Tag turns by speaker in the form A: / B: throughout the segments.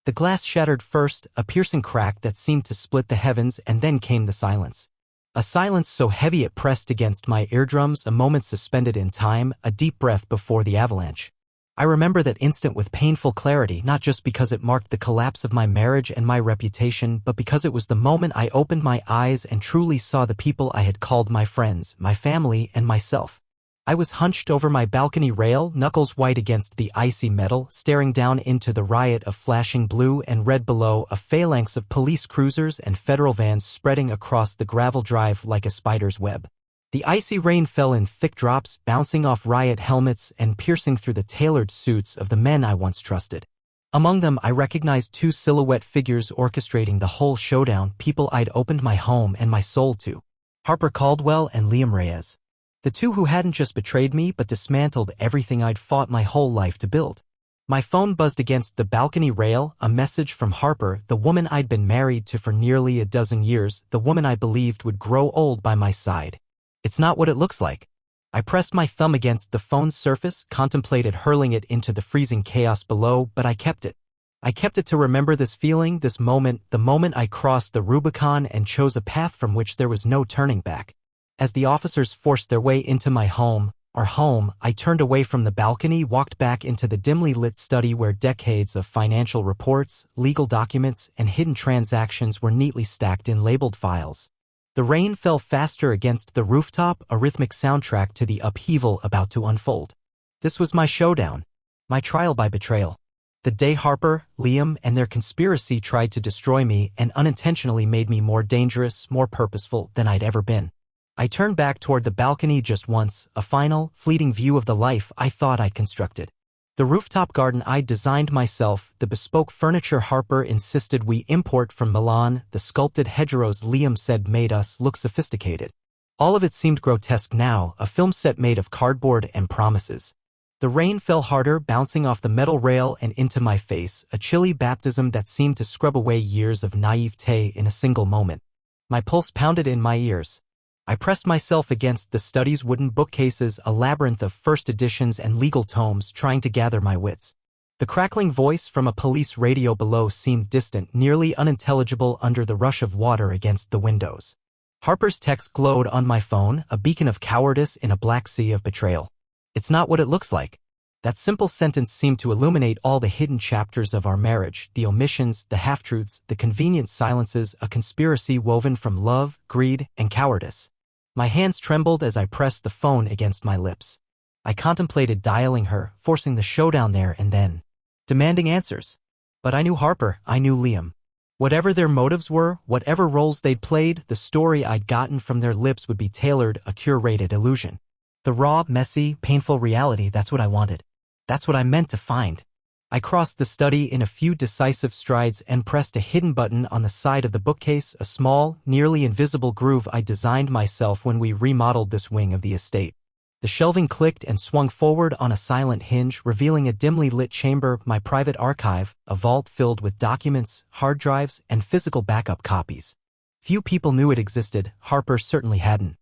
A: The glass shattered first, a piercing crack that seemed to split the heavens, and then came the silence. A silence so heavy it pressed against my eardrums, a moment suspended in time, a deep breath before the avalanche. I remember that instant with painful clarity, not just because it marked the collapse of my marriage and my reputation, but because it was the moment I opened my eyes and truly saw the people I had called my friends, my family, and myself. I was hunched over my balcony rail, knuckles white against the icy metal, staring down into the riot of flashing blue and red below, a phalanx of police cruisers and federal vans spreading across the gravel drive like a spider's web. The icy rain fell in thick drops, bouncing off riot helmets and piercing through the tailored suits of the men I once trusted. Among them, I recognized two silhouette figures orchestrating the whole showdown, people I'd opened my home and my soul to. Harper Caldwell and Liam Reyes. The two who hadn't just betrayed me but dismantled everything I'd fought my whole life to build. My phone buzzed against the balcony rail, a message from Harper, the woman I'd been married to for nearly a dozen years, the woman I believed would grow old by my side. It's not what it looks like. I pressed my thumb against the phone's surface, contemplated hurling it into the freezing chaos below, but I kept it. I kept it to remember this feeling, this moment, the moment I crossed the Rubicon and chose a path from which there was no turning back. As the officers forced their way into my home, our home, I turned away from the balcony, walked back into the dimly lit study where decades of financial reports, legal documents, and hidden transactions were neatly stacked in labeled files. The rain fell faster against the rooftop, a rhythmic soundtrack to the upheaval about to unfold. This was my showdown, my trial by betrayal. The day Harper, Liam, and their conspiracy tried to destroy me and unintentionally made me more dangerous, more purposeful than I'd ever been. I turned back toward the balcony just once, a final, fleeting view of the life I thought I'd constructed. The rooftop garden I'd designed myself, the bespoke furniture Harper insisted we import from Milan, the sculpted hedgerows Liam said made us look sophisticated. All of it seemed grotesque now, a film set made of cardboard and promises. The rain fell harder, bouncing off the metal rail and into my face, a chilly baptism that seemed to scrub away years of naivete in a single moment. My pulse pounded in my ears. I pressed myself against the study's wooden bookcases, a labyrinth of first editions and legal tomes, trying to gather my wits. The crackling voice from a police radio below seemed distant, nearly unintelligible under the rush of water against the windows. Harper's text glowed on my phone, a beacon of cowardice in a black sea of betrayal. It's not what it looks like. That simple sentence seemed to illuminate all the hidden chapters of our marriage, the omissions, the half-truths, the convenient silences, a conspiracy woven from love, greed, and cowardice. My hands trembled as I pressed the phone against my lips. I contemplated dialing her, forcing the showdown there and then, demanding answers. But I knew Harper, I knew Liam. Whatever their motives were, whatever roles they'd played, the story I'd gotten from their lips would be tailored, a curated illusion. The raw, messy, painful reality, that's what I wanted. That's what I meant to find. I crossed the study in a few decisive strides and pressed a hidden button on the side of the bookcase, a small, nearly invisible groove I designed myself when we remodeled this wing of the estate. The shelving clicked and swung forward on a silent hinge, revealing a dimly lit chamber, my private archive, a vault filled with documents, hard drives, and physical backup copies. Few people knew it existed, Harper certainly hadn't.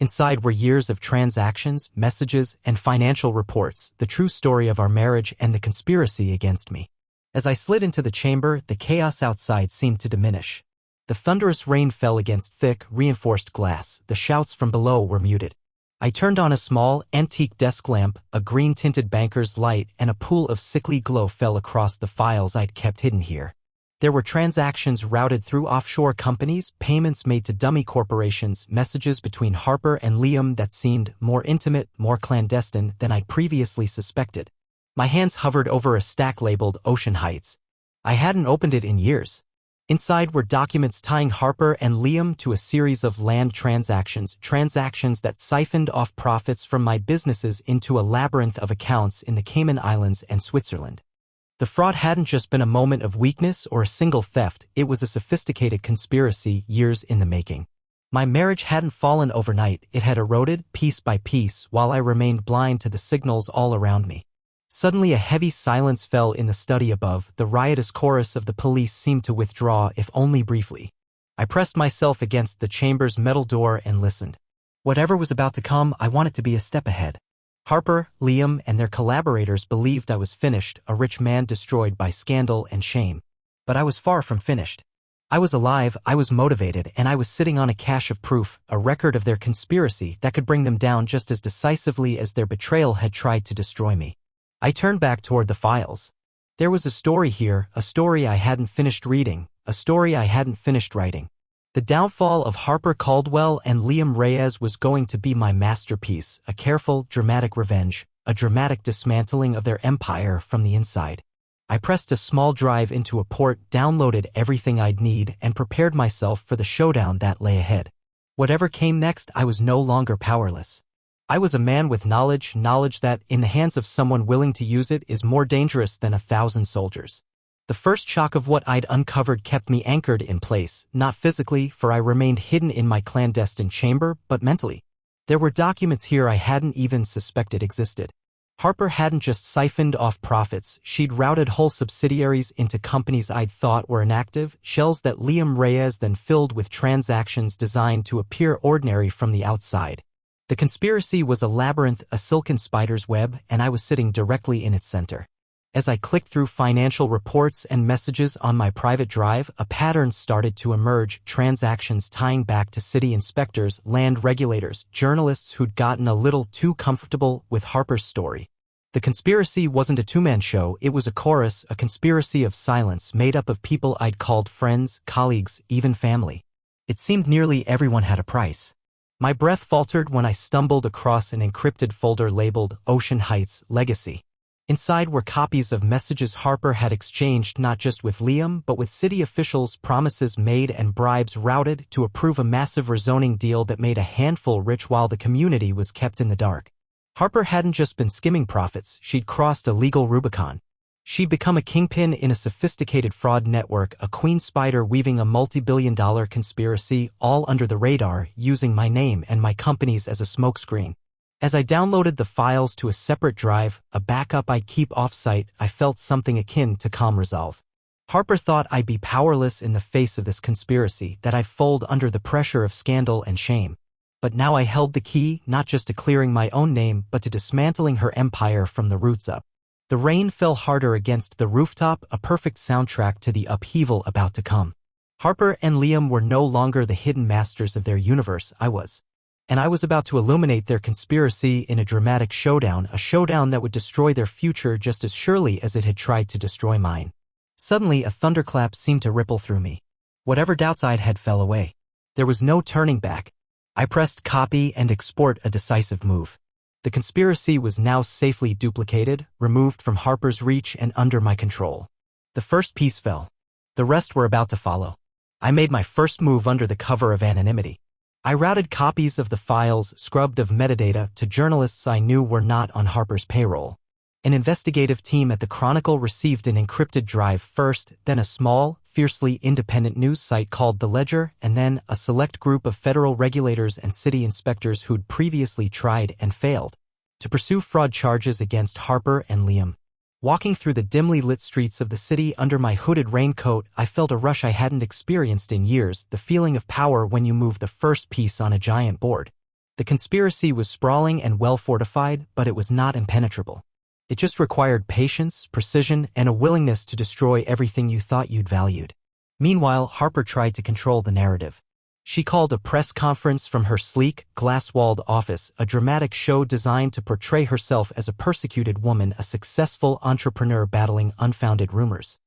A: Inside were years of transactions, messages, and financial reports, the true story of our marriage and the conspiracy against me. As I slid into the chamber, the chaos outside seemed to diminish. The thunderous rain fell against thick, reinforced glass, the shouts from below were muted. I turned on a small, antique desk lamp, a green-tinted banker's light, and a pool of sickly glow fell across the files I'd kept hidden here. There were transactions routed through offshore companies, payments made to dummy corporations, messages between Harper and Liam that seemed more intimate, more clandestine than I'd previously suspected. My hands hovered over a stack labeled Ocean Heights. I hadn't opened it in years. Inside were documents tying Harper and Liam to a series of land transactions that siphoned off profits from my businesses into a labyrinth of accounts in the Cayman Islands and Switzerland. The fraud hadn't just been a moment of weakness or a single theft, it was a sophisticated conspiracy, years in the making. My marriage hadn't fallen overnight, it had eroded, piece by piece, while I remained blind to the signals all around me. Suddenly a heavy silence fell in the study above, the riotous chorus of the police seemed to withdraw, if only briefly. I pressed myself against the chamber's metal door and listened. Whatever was about to come, I wanted to be a step ahead. Harper, Liam, and their collaborators believed I was finished, a rich man destroyed by scandal and shame. But I was far from finished. I was alive, I was motivated, and I was sitting on a cache of proof, a record of their conspiracy that could bring them down just as decisively as their betrayal had tried to destroy me. I turned back toward the files. There was a story here, a story I hadn't finished reading, a story I hadn't finished writing. The downfall of Harper Caldwell and Liam Reyes was going to be my masterpiece, a careful, dramatic revenge, a dramatic dismantling of their empire from the inside. I pressed a small drive into a port, downloaded everything I'd need, and prepared myself for the showdown that lay ahead. Whatever came next, I was no longer powerless. I was a man with knowledge that, in the hands of someone willing to use it, is more dangerous than 1,000 soldiers. The first shock of what I'd uncovered kept me anchored in place, not physically, for I remained hidden in my clandestine chamber, but mentally. There were documents here I hadn't even suspected existed. Harper hadn't just siphoned off profits, she'd routed whole subsidiaries into companies I'd thought were inactive, shells that Liam Reyes then filled with transactions designed to appear ordinary from the outside. The conspiracy was a labyrinth, a silken spider's web, and I was sitting directly in its center. As I clicked through financial reports and messages on my private drive, a pattern started to emerge, transactions tying back to city inspectors, land regulators, journalists who'd gotten a little too comfortable with Harper's story. The conspiracy wasn't a two-man show, it was a chorus, a conspiracy of silence made up of people I'd called friends, colleagues, even family. It seemed nearly everyone had a price. My breath faltered when I stumbled across an encrypted folder labeled Ocean Heights Legacy. Inside were copies of messages Harper had exchanged not just with Liam but with city officials, promises made and bribes routed to approve a massive rezoning deal that made a handful rich while the community was kept in the dark. Harper hadn't just been skimming profits, she'd crossed a legal Rubicon. She'd become a kingpin in a sophisticated fraud network, a queen spider weaving a multi-billion-dollar conspiracy, all under the radar, using my name and my companies as a smokescreen. As I downloaded the files to a separate drive, a backup I'd keep off-site, I felt something akin to calm resolve. Harper thought I'd be powerless in the face of this conspiracy, that I'd fold under the pressure of scandal and shame. But now I held the key, not just to clearing my own name, but to dismantling her empire from the roots up. The rain fell harder against the rooftop, a perfect soundtrack to the upheaval about to come. Harper and Liam were no longer the hidden masters of their universe, I was. And I was about to illuminate their conspiracy in a dramatic showdown, a showdown that would destroy their future just as surely as it had tried to destroy mine. Suddenly, a thunderclap seemed to ripple through me. Whatever doubts I'd had fell away. There was no turning back. I pressed copy and export, a decisive move. The conspiracy was now safely duplicated, removed from Harper's reach and under my control. The first piece fell. The rest were about to follow. I made my first move under the cover of anonymity. I routed copies of the files, scrubbed of metadata, to journalists I knew were not on Harper's payroll. An investigative team at the Chronicle received an encrypted drive first, then a small, fiercely independent news site called The Ledger, and then a select group of federal regulators and city inspectors who'd previously tried and failed to pursue fraud charges against Harper and Liam. Walking through the dimly lit streets of the city under my hooded raincoat, I felt a rush I hadn't experienced in years, the feeling of power when you move the first piece on a giant board. The conspiracy was sprawling and well-fortified, but it was not impenetrable. It just required patience, precision, and a willingness to destroy everything you thought you'd valued. Meanwhile, Harper tried to control the narrative. She called a press conference from her sleek, glass-walled office, a dramatic show designed to portray herself as a persecuted woman, a successful entrepreneur battling unfounded rumors.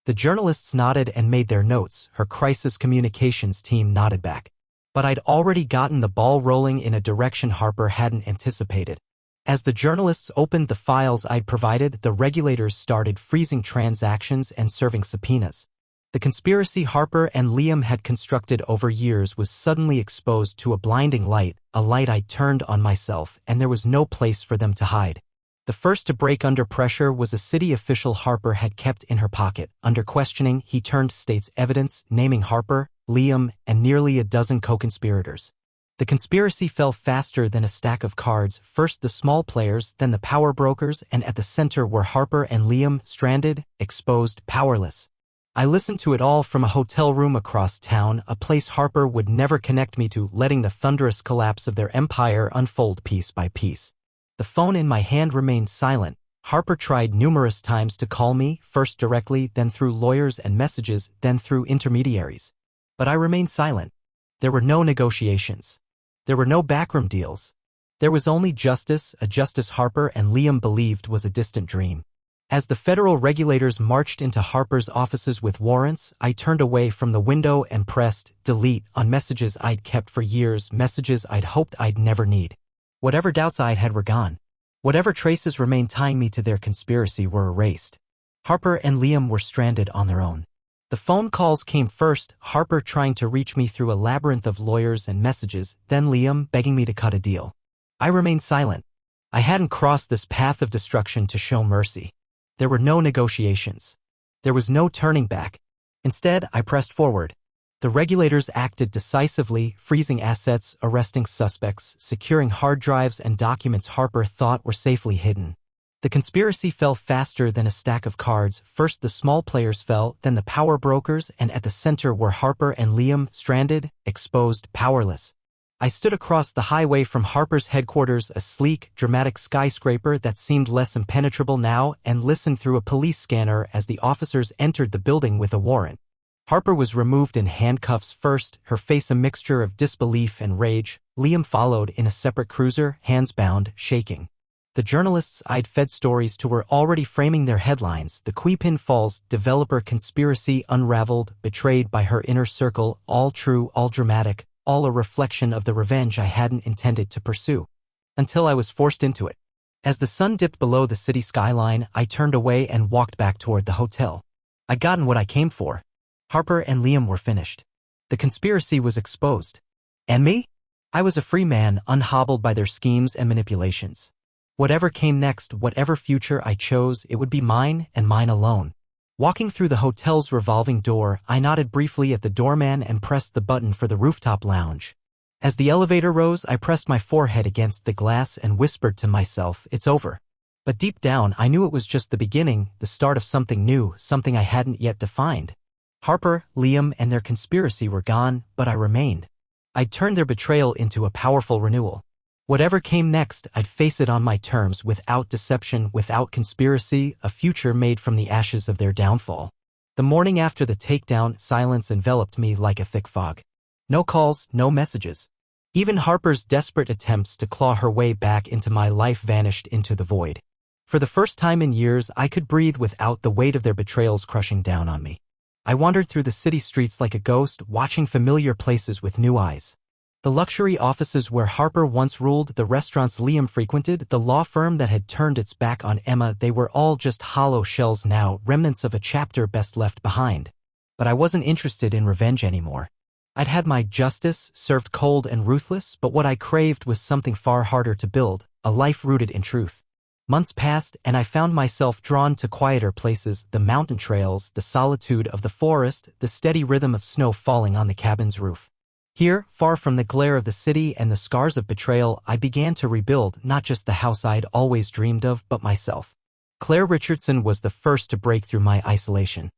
A: The journalists nodded and made their notes, her crisis communications team nodded back. But I'd already gotten the ball rolling in a direction Harper hadn't anticipated. As the journalists opened the files I'd provided, the regulators started freezing transactions and serving subpoenas. The conspiracy Harper and Liam had constructed over years was suddenly exposed to a blinding light, a light I turned on myself, and there was no place for them to hide. The first to break under pressure was a city official Harper had kept in her pocket. Under questioning, he turned state's evidence, naming Harper, Liam, and nearly a dozen co-conspirators. The conspiracy fell faster than a stack of cards, first the small players, then the power brokers, and at the center were Harper and Liam, stranded, exposed, powerless. I listened to it all from a hotel room across town, a place Harper would never connect me to, letting the thunderous collapse of their empire unfold piece by piece. The phone in my hand remained silent, Harper tried numerous times to call me, first directly, then through lawyers and messages, then through intermediaries. But I remained silent. There were no negotiations. There were no backroom deals. There was only justice, a justice Harper and Liam believed was a distant dream. As the federal regulators marched into Harper's offices with warrants, I turned away from the window and pressed delete on messages I'd kept for years, messages I'd hoped I'd never need. Whatever doubts I had were gone. Whatever traces remained tying me to their conspiracy were erased. Harper and Liam were stranded on their own. The phone calls came first, Harper trying to reach me through a labyrinth of lawyers and messages, then Liam begging me to cut a deal. I remained silent. I hadn't crossed this path of destruction to show mercy. There were no negotiations. There was no turning back. Instead, I pressed forward. The regulators acted decisively, freezing assets, arresting suspects, securing hard drives and documents Harper thought were safely hidden. The conspiracy fell faster than a stack of cards. First the small players fell, then the power brokers, and at the center were Harper and Liam, stranded, exposed, powerless. I stood across the highway from Harper's headquarters, a sleek, dramatic skyscraper that seemed less impenetrable now, and listened through a police scanner as the officers entered the building with a warrant. Harper was removed in handcuffs first, her face a mixture of disbelief and rage. Liam followed in a separate cruiser, hands bound, shaking. The journalists I'd fed stories to were already framing their headlines. The Quipin Falls developer conspiracy unraveled, betrayed by her inner circle, all true, all dramatic, all a reflection of the revenge I hadn't intended to pursue. Until I was forced into it. As the sun dipped below the city skyline, I turned away and walked back toward the hotel. I'd gotten what I came for. Harper and Liam were finished. The conspiracy was exposed. And me? I was a free man, unhobbled by their schemes and manipulations. Whatever came next, whatever future I chose, it would be mine and mine alone. Walking through the hotel's revolving door, I nodded briefly at the doorman and pressed the button for the rooftop lounge. As the elevator rose, I pressed my forehead against the glass and whispered to myself, "It's over." But deep down, I knew it was just the beginning, the start of something new, something I hadn't yet defined. Harper, Liam, and their conspiracy were gone, but I remained. I'd turned their betrayal into a powerful renewal. Whatever came next, I'd face it on my terms, without deception, without conspiracy, a future made from the ashes of their downfall. The morning after the takedown, silence enveloped me like a thick fog. No calls, no messages. Even Harper's desperate attempts to claw her way back into my life vanished into the void. For the first time in years, I could breathe without the weight of their betrayals crushing down on me. I wandered through the city streets like a ghost, watching familiar places with new eyes. The luxury offices where Harper once ruled, the restaurants Liam frequented, the law firm that had turned its back on Emma, they were all just hollow shells now, remnants of a chapter best left behind. But I wasn't interested in revenge anymore. I'd had my justice, served cold and ruthless, but what I craved was something far harder to build, a life rooted in truth. Months passed, and I found myself drawn to quieter places, the mountain trails, the solitude of the forest, the steady rhythm of snow falling on the cabin's roof. Here, far from the glare of the city and the scars of betrayal, I began to rebuild not just the house I'd always dreamed of, but myself. Claire Richardson was the first to break through my isolation.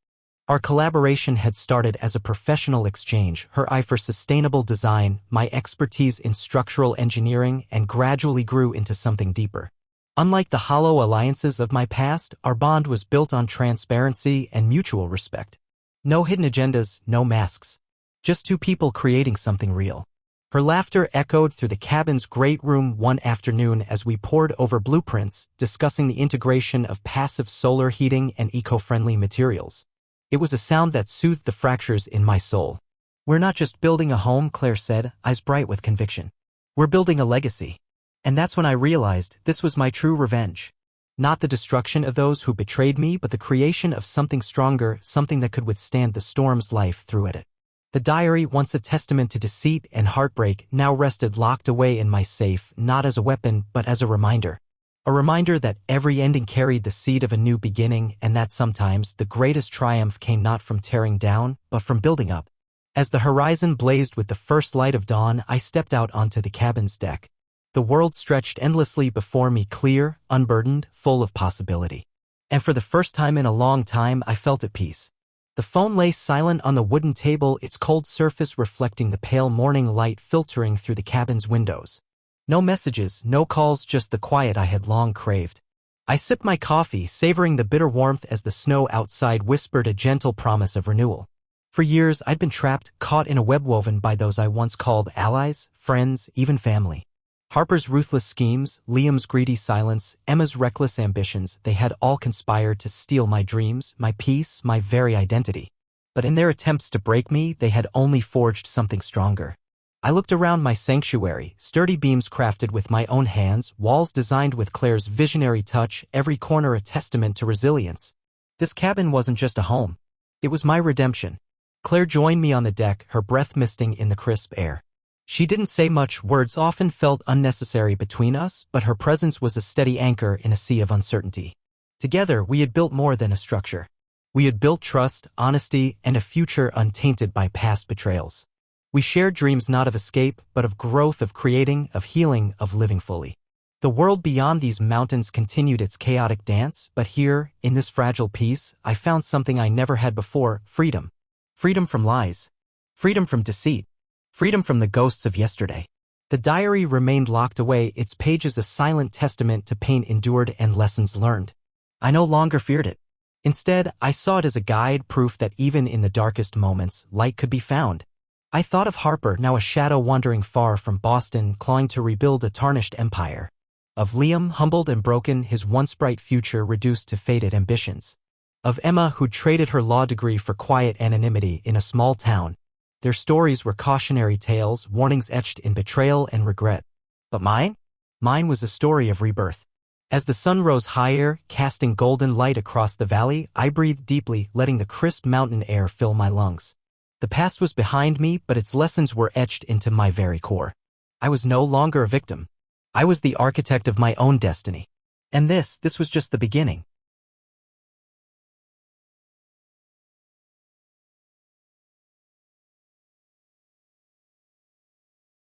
A: Our collaboration had started as a professional exchange, her eye for sustainable design, my expertise in structural engineering, and gradually grew into something deeper. Unlike the hollow alliances of my past, our bond was built on transparency and mutual respect. No hidden agendas, no masks. Just two people creating something real. Her laughter echoed through the cabin's great room one afternoon as we pored over blueprints, discussing the integration of passive solar heating and eco-friendly materials. It was a sound that soothed the fractures in my soul. "We're not just building a home," Claire said, eyes bright with conviction. "We're building a legacy." And that's when I realized this was my true revenge. Not the destruction of those who betrayed me, but the creation of something stronger, something that could withstand the storms life threw at it. The diary, once a testament to deceit and heartbreak, now rested locked away in my safe, not as a weapon, but as a reminder. A reminder that every ending carried the seed of a new beginning, and that sometimes the greatest triumph came not from tearing down, but from building up. As the horizon blazed with the first light of dawn, I stepped out onto the cabin's deck. The world stretched endlessly before me, clear, unburdened, full of possibility. And for the first time in a long time, I felt at peace. The phone lay silent on the wooden table, its cold surface reflecting the pale morning light filtering through the cabin's windows. No messages, no calls, just the quiet I had long craved. I sipped my coffee, savoring the bitter warmth as the snow outside whispered a gentle promise of renewal. For years, I'd been trapped, caught in a web woven by those I once called allies, friends, even family. Harper's ruthless schemes, Liam's greedy silence, Emma's reckless ambitions, they had all conspired to steal my dreams, my peace, my very identity. But in their attempts to break me, they had only forged something stronger. I looked around my sanctuary, sturdy beams crafted with my own hands, walls designed with Claire's visionary touch, every corner a testament to resilience. This cabin wasn't just a home. It was my redemption. Claire joined me on the deck, her breath misting in the crisp air. She didn't say much, words often felt unnecessary between us, but her presence was a steady anchor in a sea of uncertainty. Together, we had built more than a structure. We had built trust, honesty, and a future untainted by past betrayals. We shared dreams not of escape, but of growth, of creating, of healing, of living fully. The world beyond these mountains continued its chaotic dance, but here, in this fragile peace, I found something I never had before: freedom. Freedom from lies. Freedom from deceit. Freedom from the ghosts of yesterday. The diary remained locked away, its pages a silent testament to pain endured and lessons learned. I no longer feared it. Instead, I saw it as a guide, proof that even in the darkest moments, light could be found. I thought of Harper, now a shadow wandering far from Boston, clawing to rebuild a tarnished empire. Of Liam, humbled and broken, his once bright future reduced to faded ambitions. Of Emma, who traded her law degree for quiet anonymity in a small town. Their stories were cautionary tales, warnings etched in betrayal and regret. But mine? Mine was a story of rebirth. As the sun rose higher, casting golden light across the valley, I breathed deeply, letting the crisp mountain air fill my lungs. The past was behind me, but its lessons were etched into my very core. I was no longer a victim. I was the architect of my own destiny. And this was just the beginning.